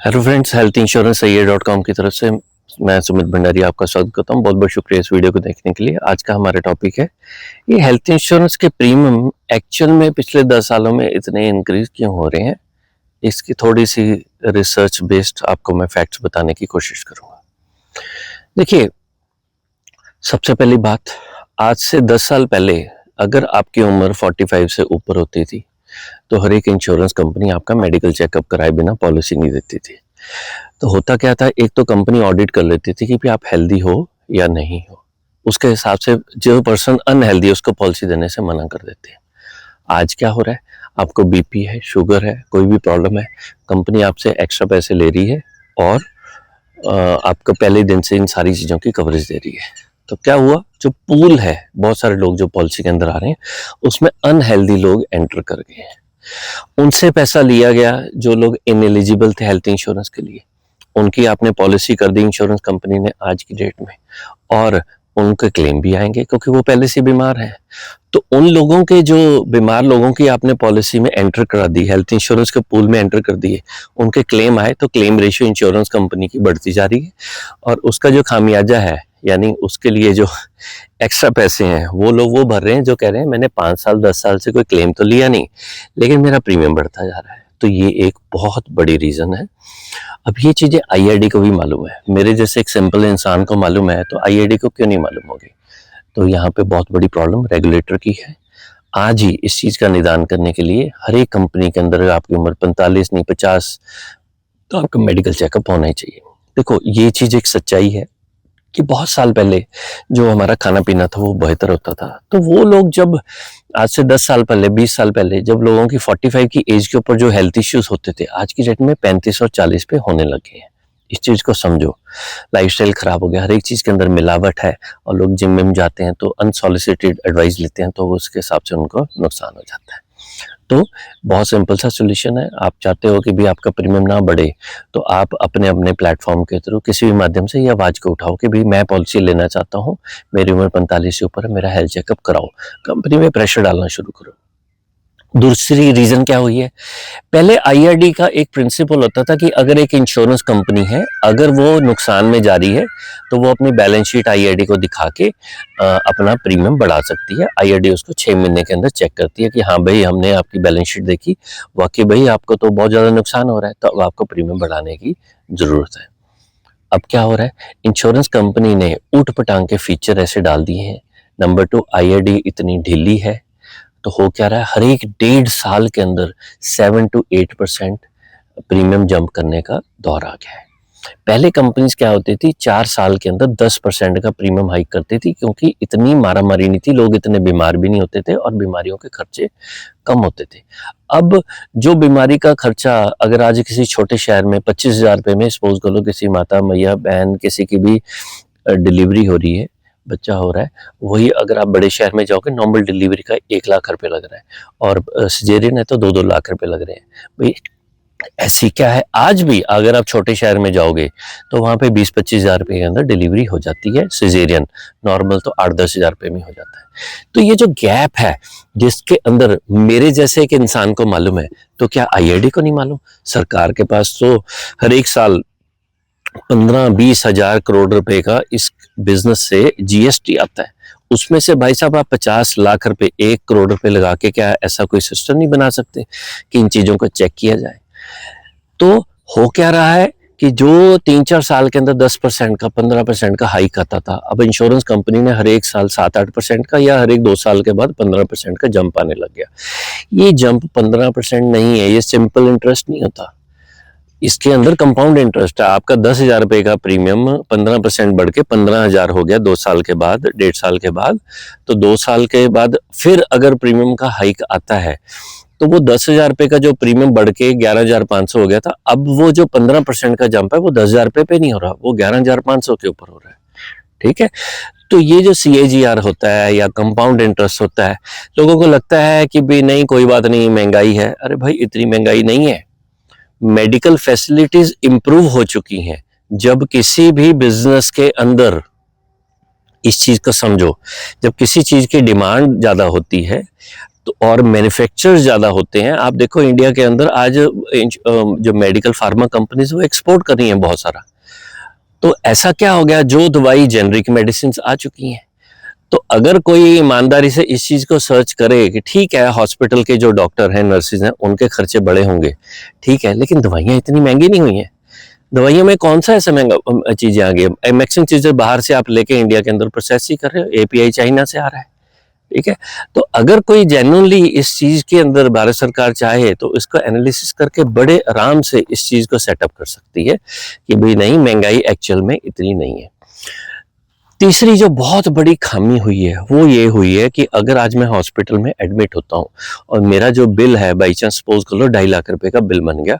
Hello friends, health insurance सही.com की तरफ से मैं सुमित भंडारी आपका स्वागत करता हूं। बहुत बहुत शुक्रिया इस वीडियो को देखने के लिए। आज का हमारा टॉपिक है ये हेल्थ इंश्योरेंस के प्रीमियम एक्चुअल में पिछले 10 सालों में इतने इंक्रीज क्यों हो रहे हैं। इसकी थोड़ी सी रिसर्च बेस्ड आपको मैं फैक्ट्स बताने की कोशिश करूंगा। देखिए, सबसे पहली बात, आज से 10 साल पहले अगर आपकी उम्र 45 से ऊपर होती थी तो हर एक इंश्योरेंस कंपनी आपका मेडिकल चेकअप कराए बिना पॉलिसी नहीं देती थी। तो होता क्या था, एक तो कंपनी ऑडिट कर लेती थी कि भी आप हेल्दी हो या नहीं हो, उसके हिसाब से जो पर्सन अनहेल्दी है उसको पॉलिसी देने से मना कर देते हैं। आज क्या हो रहा है, आपको बीपी है, शुगर है, कोई भी प्रॉब्लम है, कंपनी आपसे एक्स्ट्रा पैसे ले रही है और आपको पहले दिन से इन सारी चीज़ों की कवरेज दे रही है। तो क्या हुआ, जो पूल है, बहुत सारे लोग जो पॉलिसी के अंदर आ रहे हैं उसमें अनहेल्दी लोग एंटर कर गए हैं। उनसे पैसा लिया गया जो लोग इनएलिजिबल थे हेल्थ इंश्योरेंस के लिए, उनकी आपने पॉलिसी कर दी इंश्योरेंस कंपनी ने आज की डेट में, और उनके क्लेम भी आएंगे क्योंकि वो पहले से बीमार हैं। तो उन लोगों के, जो बीमार लोगों की आपने पॉलिसी में एंटर करा दी, हेल्थ इंश्योरेंस के पूल में एंटर कर दिए, उनके क्लेम आए तो क्लेम रेशियो इंश्योरेंस कंपनी की बढ़ती जा रही है और उसका जो खामियाजा है, यानी उसके लिए जो एक्स्ट्रा पैसे हैं वो लोग वो भर रहे हैं जो कह रहे हैं मैंने 5 साल 10 साल से कोई क्लेम तो लिया नहीं, लेकिन मेरा प्रीमियम बढ़ता जा रहा है। तो ये एक बहुत बड़ी रीज़न है। अब ये चीज़ें आईआरडी को भी मालूम है, मेरे जैसे एक सिंपल इंसान को मालूम है, तो आईआरडी को क्यों नहीं मालूम होगी। तो यहाँ पे बहुत बड़ी प्रॉब्लम रेगुलेटर की है। आज ही इस चीज़ का निदान करने के लिए हर एक कंपनी के अंदर आपकी उम्र 45 नहीं 50 तो आपका मेडिकल चेकअप होना ही चाहिए। देखो, ये चीज़ एक सच्चाई है कि बहुत साल पहले जो हमारा खाना पीना था वो बेहतर होता था। तो वो लोग जब आज से 10 साल पहले 20 साल पहले जब लोगों की 45 की एज के ऊपर जो हेल्थ इश्यूज होते थे, आज की डेट में 35 और 40 पे होने लगे हैं। इस चीज़ को समझो, लाइफस्टाइल खराब हो गया, हर एक चीज़ के अंदर मिलावट है और लोग जिम में जाते हैं तो अनसॉलिसिटेड एडवाइस लेते हैं, तो उसके हिसाब से उनको नुकसान हो जाता है। तो बहुत सिंपल सा सॉल्यूशन है। आप चाहते हो कि भी आपका प्रीमियम ना बढ़े, तो आप अपने अपने प्लेटफॉर्म के थ्रू किसी भी माध्यम से ये आवाज़ को उठाओ कि भी मैं पॉलिसी लेना चाहता हूँ, मेरी उम्र 45 से ऊपर है, मेरा हेल्थ चेकअप कराओ। कंपनी में प्रेशर डालना शुरू करो। दूसरी रीज़न क्या हुई है, पहले आईआरडी का एक प्रिंसिपल होता था कि अगर एक इंश्योरेंस कंपनी है, अगर वो नुकसान में जा रही है तो वो अपनी बैलेंस शीट आईआरडी को दिखा के अपना प्रीमियम बढ़ा सकती है। आईआरडी उसको 6 महीने के अंदर चेक करती है कि हाँ भाई, हमने आपकी बैलेंस शीट देखी, वाकई भाई आपको तो बहुत ज़्यादा नुकसान हो रहा है, तो अब आपको प्रीमियम बढ़ाने की ज़रूरत है। अब क्या हो रहा है, इंश्योरेंस कंपनी ने ऊट पटांग के फीचर ऐसे डाल दिए हैं। नंबर 2, आईआरडी इतनी ढीली है, तो हो क्या रहा है, हर एक 1.5 साल के अंदर 7 to 8% प्रीमियम जंप करने का दौर आ गया है। पहले कंपनीज क्या होती थी, 4 साल के अंदर 10% का प्रीमियम हाइक करती थी, क्योंकि इतनी मारामारी नहीं थी, लोग इतने बीमार भी नहीं होते थे और बीमारियों के खर्चे कम होते थे। अब जो बीमारी का खर्चा, अगर आज किसी छोटे शहर में 25,000 रुपये में सपोज करो किसी माता मैया बहन किसी की भी डिलीवरी हो रही है, बच्चा हो रहा है, वही अगर आप बड़े शहर में जाओगे नॉर्मल डिलीवरी का 1 लाख रुपए लग रहा है और सिजेरियन है तो 2-2 लाख रुपए लग रहे हैं। भाई ऐसी क्या है, आज भी अगर आप छोटे शहर में जाओगे तो वहाँ पे 20-25 हज़ार रुपये के अंदर डिलीवरी हो जाती है, सिजेरियन नॉर्मल तो 8-10 हज़ार रुपये में हो जाता है। तो ये जो गैप है जिसके अंदर मेरे जैसे एक इंसान को मालूम है, तो क्या आईआरडी को नहीं मालूम। सरकार के पास तो हर एक साल 15-20 हज़ार करोड़ रुपए का इस बिजनेस से जीएसटी आता है, उसमें से भाई साहब आप 50 लाख रुपए 1 करोड़ रुपए लगा के क्या ऐसा कोई सिस्टम नहीं बना सकते कि इन चीज़ों को चेक किया जाए। तो हो क्या रहा है कि जो 3-4 साल के अंदर 10% का 15% का हाइक आता था, अब इंश्योरेंस कंपनी ने हर एक साल 7-8% का या हर एक 2 साल के बाद 15% का जंप आने लग गया। ये जंप 15% नहीं है, ये सिंपल इंटरेस्ट नहीं होता, इसके अंदर कंपाउंड इंटरेस्ट है। आपका 10,000 रुपये का प्रीमियम 15% बढ़ के 15,000 हो गया 2 साल के बाद, 1.5 साल के बाद, तो 2 साल के बाद फिर अगर प्रीमियम का हाइक आता है तो वो 10,000 रुपये का जो प्रीमियम बढ़ के 11,500 हो गया था, अब वो जो 15% का जंप है वो 10,000 रुपये पे नहीं हो रहा, वो 11,500 के ऊपर हो रहा है। ठीक है, तो ये जो CAGR होता है या कंपाउंड इंटरेस्ट होता है, लोगों को लगता है कि भाई नहीं कोई बात नहीं, महंगाई है। अरे भाई, इतनी महंगाई नहीं है, मेडिकल फैसिलिटीज इंप्रूव हो चुकी हैं। जब किसी भी बिजनेस के अंदर, इस चीज को समझो, जब किसी चीज की डिमांड ज्यादा होती है तो और मैन्युफैक्चरर्स ज़्यादा होते हैं। आप देखो इंडिया के अंदर आज जो मेडिकल फार्मा कंपनीज वो एक्सपोर्ट कर रही हैं बहुत सारा। तो ऐसा क्या हो गया, जो दवाई जेनरिक मेडिसिन आ चुकी हैं। तो अगर कोई ईमानदारी से इस चीज़ को सर्च करे कि ठीक है हॉस्पिटल के जो डॉक्टर हैं नर्सिस हैं उनके खर्चे बड़े होंगे, ठीक है, लेकिन दवाइयाँ इतनी महंगी नहीं हुई हैं। दवाइयों में कौन सा ऐसा महंगा चीज़ें आ गई, मैक्सिमम चीज़ें बाहर से आप लेके इंडिया के अंदर प्रोसेस ही कर रहे हो, एपीआई चाइना से आ रहा है। ठीक है, तो अगर कोई जेन्युइनली इस चीज़ के अंदर भारत सरकार चाहे तो इसको एनालिसिस करके बड़े आराम से इस चीज़ को सेटअप कर सकती है कि भाई नहीं, महंगाई एक्चुअल में इतनी नहीं है। तीसरी जो बहुत बड़ी खामी हुई है वो ये हुई है कि अगर आज मैं हॉस्पिटल में एडमिट होता हूँ और मेरा जो बिल है बाई चांस सपोज कर लो 2.5 लाख रुपए का बिल बन गया,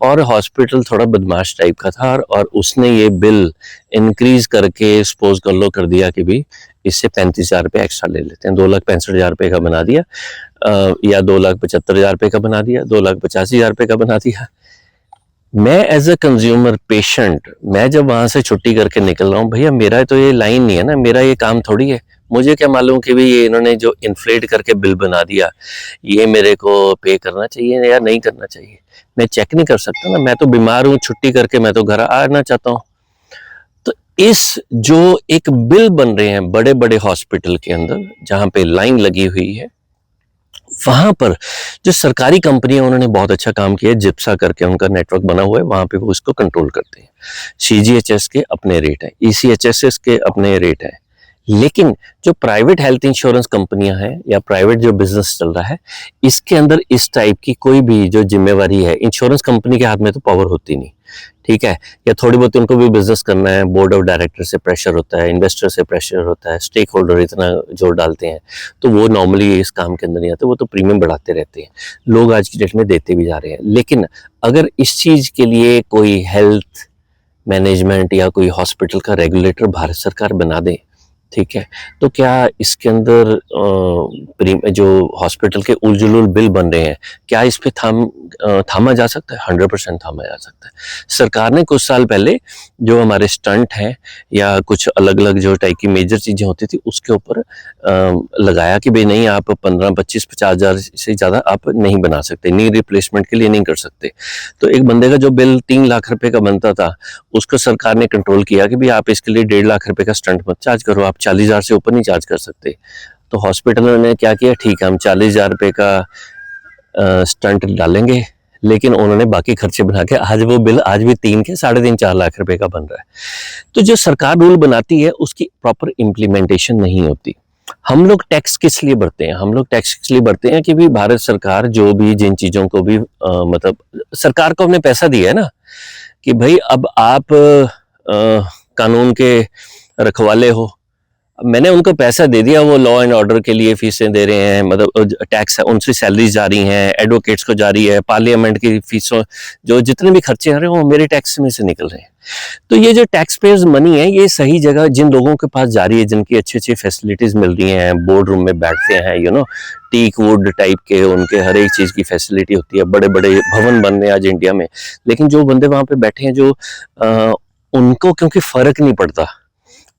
और हॉस्पिटल थोड़ा बदमाश टाइप का था और उसने ये बिल इंक्रीज करके सपोज कर लो कर दिया कि भाई इससे 35,000 रुपये एक्स्ट्रा ले लेते हैं, 2,65,000 रुपये का बना दिया, या 2,75,000 रुपये का बना दिया, 2,85,000 रुपये का बना दिया। मैं एज अ कंज्यूमर पेशेंट, मैं जब वहां से छुट्टी करके निकल रहा हूँ, भैया मेरा तो ये लाइन नहीं है ना, मेरा ये काम थोड़ी है। मुझे क्या मालूम कि भाई ये इन्होंने जो इन्फ्लेट करके बिल बना दिया ये मेरे को पे करना चाहिए या नहीं करना चाहिए। मैं चेक नहीं कर सकता ना, मैं तो बीमार हूँ, छुट्टी करके मैं तो घर आना चाहता हूँ। तो इस जो एक बिल बन रहे हैं बड़े बड़े हॉस्पिटल के अंदर जहाँ पे लाइन लगी हुई है, वहां पर जो सरकारी कंपनियां उन्होंने बहुत अच्छा काम किया, जिप्सा करके उनका नेटवर्क बना हुआ है, वहां पे वो इसको कंट्रोल करते हैं। सीजीएचएस के अपने रेट है, ईसीएचएस के अपने रेट है, लेकिन जो प्राइवेट हेल्थ इंश्योरेंस कंपनियां हैं या प्राइवेट जो बिजनेस चल रहा है, इसके अंदर इस टाइप की कोई भी जो जिम्मेवारी है, इंश्योरेंस कंपनी के हाथ में तो पावर होती नहीं। ठीक है, या थोड़ी बहुत उनको भी बिजनेस करना है, बोर्ड ऑफ डायरेक्टर से प्रेशर होता है, इन्वेस्टर से प्रेशर होता है, स्टेक होल्डर इतना जोर डालते हैं, तो वो नॉर्मली इस काम के अंदर नहीं आते, वो तो प्रीमियम बढ़ाते रहते हैं, लोग आज की डेट में देते भी जा रहे हैं। लेकिन अगर इस चीज के लिए कोई हेल्थ मैनेजमेंट या कोई हॉस्पिटल का रेगुलेटर भारत सरकार बना दे, ठीक है, तो क्या इसके अंदर जो हॉस्पिटल के उलझुल बिल बन रहे हैं, क्या इस पे थामा जा सकता है? 100% थामा जा सकता है। सरकार ने कुछ साल पहले जो हमारे स्टंट हैं या कुछ अलग अलग जो टाइप की मेजर चीजें होती थी उसके ऊपर लगाया कि भाई नहीं, आप 15, 25, 50,000 से ज्यादा आप नहीं बना सकते, नी रिप्लेसमेंट के लिए नहीं कर सकते। तो एक बंदे का जो बिल 3 लाख रुपए का बनता था उसको सरकार ने कंट्रोल किया कि भाई आप इसके लिए 1.5 लाख रुपए का स्टंट मत चार्ज करो, आप 40,000 से ऊपर नहीं चार्ज कर सकते। तो हॉस्पिटल ने क्या किया, ठीक है हम 40,000 रुपए का स्टंट डालेंगे, लेकिन उन्होंने बाकी खर्चे बना के आज वो बिल आज भी 3 के 3.5 4 लाख रुपए का बन रहा है। तो जो सरकार रूल बनाती है उसकी प्रॉपर इम्प्लीमेंटेशन नहीं होती। हम लोग टैक्स किस लिए भरते हैं? हम लोग टैक्स इसलिए भरते हैं कि भी भारत सरकार जो भी जिन चीजों को भी मतलब सरकार को हमने पैसा दिया है ना कि भाई अब आप कानून के रखवाले हो, मैंने उनको पैसा दे दिया, वो लॉ एंड ऑर्डर के लिए फीसें दे रहे हैं, मतलब टैक्स है उनसे सैलरीज जा रही हैं, एडवोकेट्स को जा रही है, पार्लियामेंट की फीसों जो जितने भी खर्चे आ रहे हैं वो मेरे टैक्स में से निकल रहे हैं। तो ये जो टैक्स पेयर्स मनी है ये सही जगह जिन लोगों के पास जा रही है, जिनकी अच्छी अच्छी फैसिलिटीज मिल रही हैं, बोर्ड रूम में बैठते हैं, टीक वुड टाइप के उनके हर एक चीज की फैसिलिटी होती है, बड़े बड़े भवन बन रहे हैं आज इंडिया में, लेकिन जो बंदे वहां पे बैठे हैं जो उनको क्योंकि फर्क नहीं पड़ता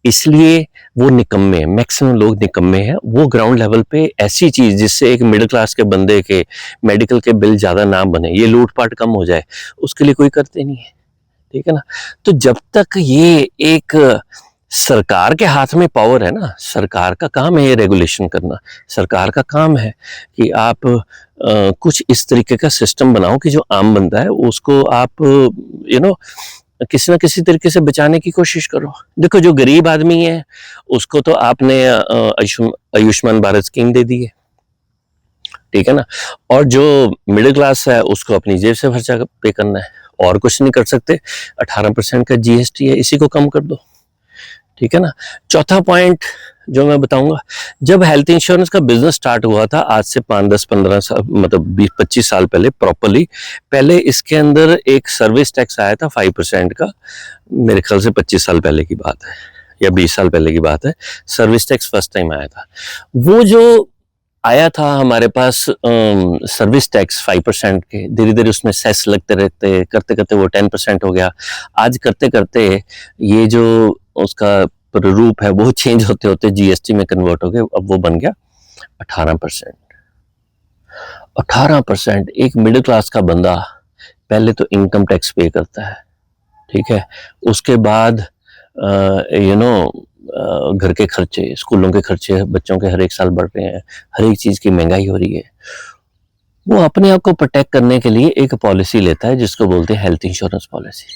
इसलिए वो निकम्मे हैं, मैक्सिमम लोग निकम्मे हैं। वो ग्राउंड लेवल पे ऐसी चीज जिससे एक मिडिल क्लास के बंदे के मेडिकल के बिल ज्यादा ना बने, ये लूटपाट कम हो जाए, उसके लिए कोई करते नहीं है। ठीक है ना, तो जब तक ये एक सरकार के हाथ में पावर है ना, सरकार का काम है ये रेगुलेशन करना, सरकार का काम है कि आप कुछ इस तरीके का सिस्टम बनाओ कि जो आम बंदा है उसको आप किसी ना किसी तरीके से बचाने की कोशिश करो। देखो जो गरीब आदमी है उसको तो आपने आयुष्मान भारत स्कीम दे दी है, ठीक है ना, और जो मिडिल क्लास है उसको अपनी जेब से खर्चा पे करना है और कुछ नहीं कर सकते। 18% का जीएसटी है, इसी को कम कर दो, ठीक है ना। चौथा पॉइंट जो मैं बताऊंगा, जब हेल्थ इंश्योरेंस का बिजनेस स्टार्ट हुआ था आज से 5, 10, 15 साल मतलब 20-25 साल पहले प्रॉपरली, पहले इसके अंदर एक सर्विस टैक्स आया था 5% का, मेरे ख्याल से 25 साल पहले की बात है या 20 साल पहले की बात है, सर्विस टैक्स फर्स्ट टाइम आया था। वो जो आया था हमारे पास सर्विस टैक्स 5% के, धीरे धीरे उसमें सेस लगते रहते करते करते वो 10% हो गया, आज करते करते ये जो उसका रूप है वो चेंज होते होते जीएसटी में कन्वर्ट हो गए, अब वो बन गया 18%। 18% एक मिडिल क्लास का बंदा पहले तो इनकम टैक्स पे करता है, ठीक है, उसके बाद घर के खर्चे, स्कूलों के खर्चे, बच्चों के हर एक साल बढ़ रहे हैं, हर एक चीज़ की महंगाई हो रही है। वो अपने आप को प्रोटेक्ट करने के लिए एक पॉलिसी लेता है जिसको बोलते हैं हेल्थ इंश्योरेंस पॉलिसी।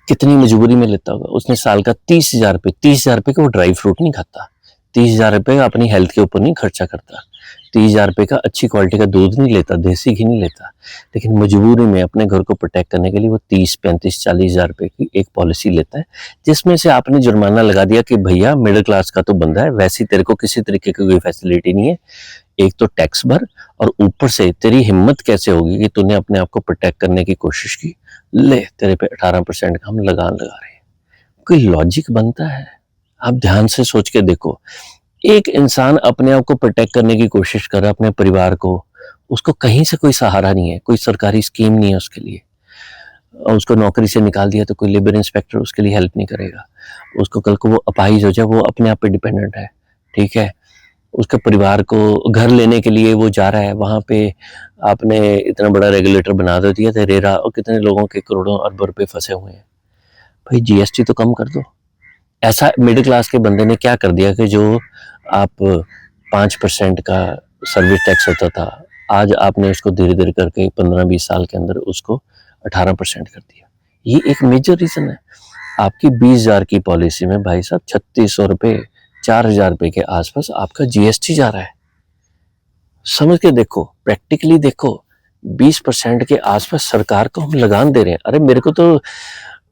कितनी मजबूरी में लेता होगा, उसने साल का 30,000 रुपये का वो ड्राई फ्रूट नहीं खाता, 30,000 रुपये का अपनी हेल्थ के ऊपर नहीं खर्चा करता, 30,000 रुपये का अच्छी क्वालिटी का दूध नहीं लेता, देसी घी नहीं लेता, लेकिन मजबूरी में अपने घर को प्रोटेक्ट करने के लिए वो 30, 35, 40,000 रुपये की एक पॉलिसी लेता है, जिसमें से आपने जुर्माना लगा दिया कि भैया मिडिल क्लास का तो बंदा है, वैसे तेरे को किसी तरीके की कोई फैसिलिटी नहीं है, एक तो टैक्स भर और ऊपर से तेरी हिम्मत कैसे होगी कि तूने अपने आप को प्रोटेक्ट करने की कोशिश की, ले तेरे पे 18% का हम लगान लगा रहे हैं। कोई लॉजिक बनता है? आप ध्यान से सोच के देखो, एक इंसान अपने आप को प्रोटेक्ट करने की कोशिश कर रहा है, अपने परिवार को, उसको कहीं से कोई सहारा नहीं है, कोई सरकारी स्कीम नहीं है उसके लिए, और उसको नौकरी से निकाल दिया तो कोई लेबर इंस्पेक्टर उसके लिए हेल्प नहीं करेगा, उसको कल को वो अपाहिज हो जाए, वो अपने आप पे डिपेंडेंट है, ठीक है, उसके परिवार को घर लेने के लिए वो जा रहा है, वहाँ पे आपने इतना बड़ा रेगुलेटर बना दो दिया तो रेरा, और कितने लोगों के करोड़ों अरबों रुपए फंसे हुए हैं। भाई जीएसटी तो कम कर दो। ऐसा मिडिल क्लास के बंदे ने क्या कर दिया कि जो आप 5% का सर्विस टैक्स होता था, आज आपने उसको धीरे धीरे करके 15-20 साल के अंदर उसको 18% कर दिया। ये एक मेजर रीजन है। आपकी 20,000 की पॉलिसी में भाई साहब 3,600 रुपये, 4,000 रुपये के आसपास आपका जीएसटी जा रहा है। समझ के देखो, प्रैक्टिकली देखो, 20% के आसपास सरकार को हम लगान दे रहे हैं। अरे मेरे को तो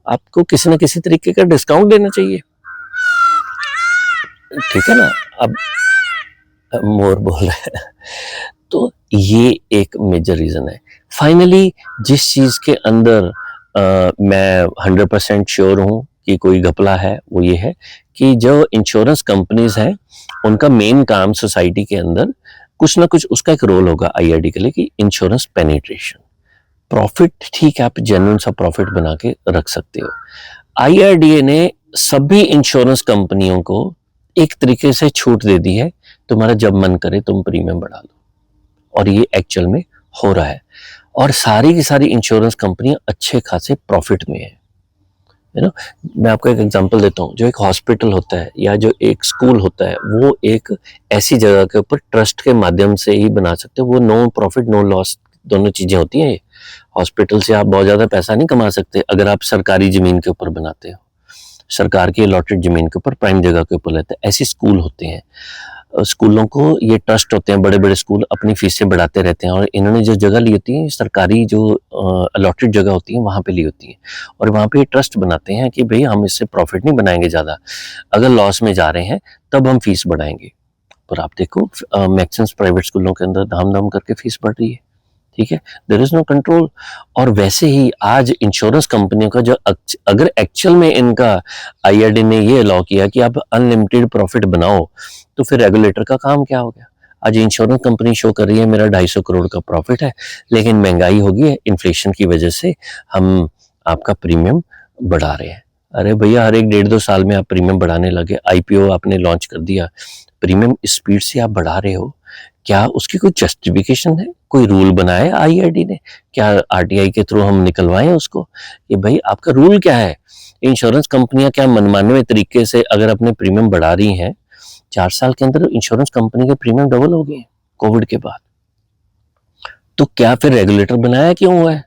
आपको किसी न किसी तरीके का डिस्काउंट देना चाहिए, ठीक है ना। अब मोर बोल रहा है तो ये एक मेजर रीजन है। फाइनली जिस चीज के अंदर मैं 100% श्योर हूँ कि कोई घपला है, वो ये है कि जो इंश्योरेंस कंपनीज हैं उनका मेन काम सोसाइटी के अंदर कुछ ना कुछ उसका एक रोल होगा आईआरडी के लिए, कि इंश्योरेंस पेनिट्रेशन, प्रॉफिट, ठीक है, आप जेन्युइन सा प्रॉफिट बना के रख सकते हो। आईआरडीए ने सभी इंश्योरेंस कंपनियों को एक तरीके से छूट दे दी है, तुम्हारा जब मन करे तुम प्रीमियम बढ़ा लो, और ये एक्चुअल में हो रहा है, और सारी की सारी इंश्योरेंस कंपनियां अच्छे खासे प्रॉफिट में है। मैं आपको एक एग्जांपल देता हूँ, जो एक हॉस्पिटल होता है या जो एक स्कूल होता है, वो एक ऐसी जगह के ऊपर ट्रस्ट के माध्यम से ही बना सकते हो, वो नो प्रॉफिट नो लॉस दोनों चीजें होती हैं। हॉस्पिटल से आप बहुत ज्यादा पैसा नहीं कमा सकते अगर आप सरकारी जमीन के ऊपर बनाते हो, सरकार की अलॉटेड जमीन के ऊपर प्राइम जगह के ऊपर लेते हैं, ऐसे स्कूल होते हैं। स्कूलों को ये ट्रस्ट होते हैं, बड़े बड़े स्कूल अपनी फीसें बढ़ाते रहते हैं, और इन्होंने जो जगह ली होती है, सरकारी जो अलॉटेड जगह होती है वहाँ पे ली होती है, और वहाँ पे ये ट्रस्ट बनाते हैं कि भाई हम इससे प्रॉफिट नहीं बनाएंगे ज़्यादा, अगर लॉस में जा रहे हैं तब हम फीस बढ़ाएंगे। पर आप देखो मैक्सिमम प्राइवेट स्कूलों के अंदर धाम धाम करके फीस बढ़ रही है, ठीक है, देयर इज नो कंट्रोल। और वैसे ही आज इंश्योरेंस कंपनियों का जो अगर एक्चुअल में इनका आईआरडी ने ये अलाउ किया कि आप अनलिमिटेड प्रॉफिट बनाओ, तो फिर रेगुलेटर का काम क्या हो गया। आज इंश्योरेंस कंपनी शो कर रही है मेरा 250 करोड़ का प्रॉफिट है, लेकिन महंगाई होगी है, इन्फ्लेशन की वजह से हम आपका प्रीमियम बढ़ा रहे हैं। अरे भैया, हर एक 1.5-2 साल में आप प्रीमियम बढ़ाने लगे, आईपीओ आपने लॉन्च कर दिया, प्रीमियम स्पीड से आप बढ़ा रहे हो, क्या उसकी कोई जस्टिफिकेशन है, कोई रूल बनाया आईआरडी ने, क्या आरटीआई के थ्रू हम निकलवाएं उसको कि भाई आपका रूल क्या है। इंश्योरेंस कंपनियां क्या मनमाने तरीके से अगर अपने प्रीमियम बढ़ा रही हैं, 4 साल के अंदर इंश्योरेंस कंपनी के प्रीमियम डबल हो गए कोविड के बाद, तो क्या फिर रेगुलेटर बनाया क्यों हुआ है,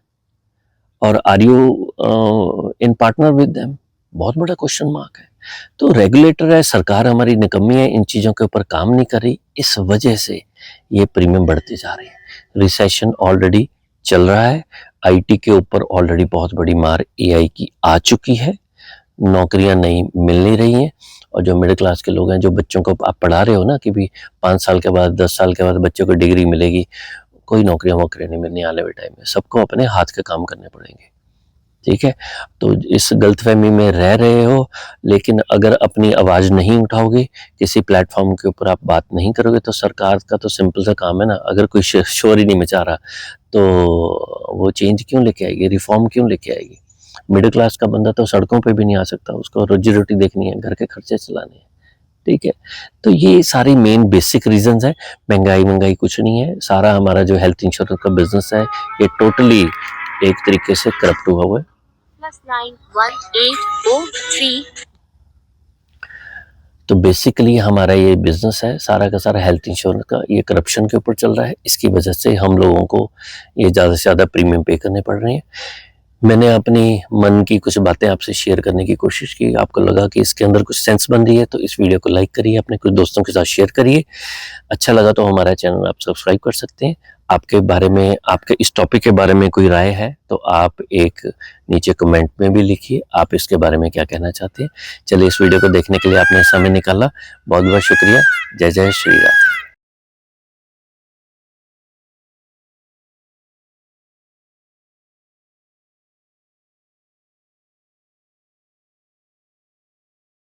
और are you in partner with them, बहुत बड़ा क्वेश्चन मार्क है। तो रेगुलेटर है, सरकार हमारी निकम्मी है, इन चीज़ों के ऊपर काम नहीं कर रही, इस वजह से ये प्रीमियम बढ़ते जा रहे हैं। रिसेशन ऑलरेडी चल रहा है, आईटी के ऊपर ऑलरेडी बहुत बड़ी मार एआई की आ चुकी है, नौकरियां नहीं मिल नहीं रही हैं, और जो मिडिल क्लास के लोग हैं, जो बच्चों को आप पढ़ा रहे हो ना कि भी 5 साल के बाद 10 साल के बाद बच्चों को डिग्री मिलेगी, कोई नौकरियां वोकरियां नहीं मिलने आने वाले टाइम में, सबको अपने हाथ के काम करने पड़ेंगे, ठीक है। तो इस गलतफहमी में रह रहे हो, लेकिन अगर अपनी आवाज़ नहीं उठाओगे, किसी प्लेटफॉर्म के ऊपर आप बात नहीं करोगे, तो सरकार का तो सिंपल सा काम है ना, अगर कोई शोर ही नहीं मचा रहा तो वो चेंज क्यों लेके आएगी, रिफॉर्म क्यों लेके आएगी। मिडिल क्लास का बंदा तो सड़कों पे भी नहीं आ सकता, उसको रोजी रोटी देखनी है, घर के खर्चे चलाने हैं, ठीक है। तो ये सारी मेन बेसिक रीजंस है। महंगाई कुछ नहीं है, सारा हमारा जो हेल्थ इंश्योरेंस का बिजनेस है ये टोटली एक तरीके से करप्ट हुआ है। तो बेसिकली हमारा ये बिजनेस है सारा का सारा हेल्थ इंश्योरेंस का, ये करप्शन के ऊपर चल रहा है। इसकी वजह से हम लोगों को ये ज़्यादा से ज़्यादा प्रीमियम पे करने पड़ रहे हैं। मैंने अपनी मन की कुछ बातें आपसे शेयर करने की कोशिश की, आपको लगा कि इसके अंदर कुछ सेंस बन रही है तो इस वीडियो को लाइक करिए, अपने कुछ दोस्तों के साथ शेयर करिए। अच्छा लगा तो हमारा चैनल आप सब्सक्राइब कर सकते हैं। आपके बारे में, आपके इस टॉपिक के बारे में कोई राय है तो आप एक नीचे कमेंट में भी लिखिए, आप इसके बारे में क्या कहना चाहते हैं। चलिए, इस वीडियो को देखने के लिए आपने समय निकाला, बहुत बहुत शुक्रिया। जय जय श्री राधे।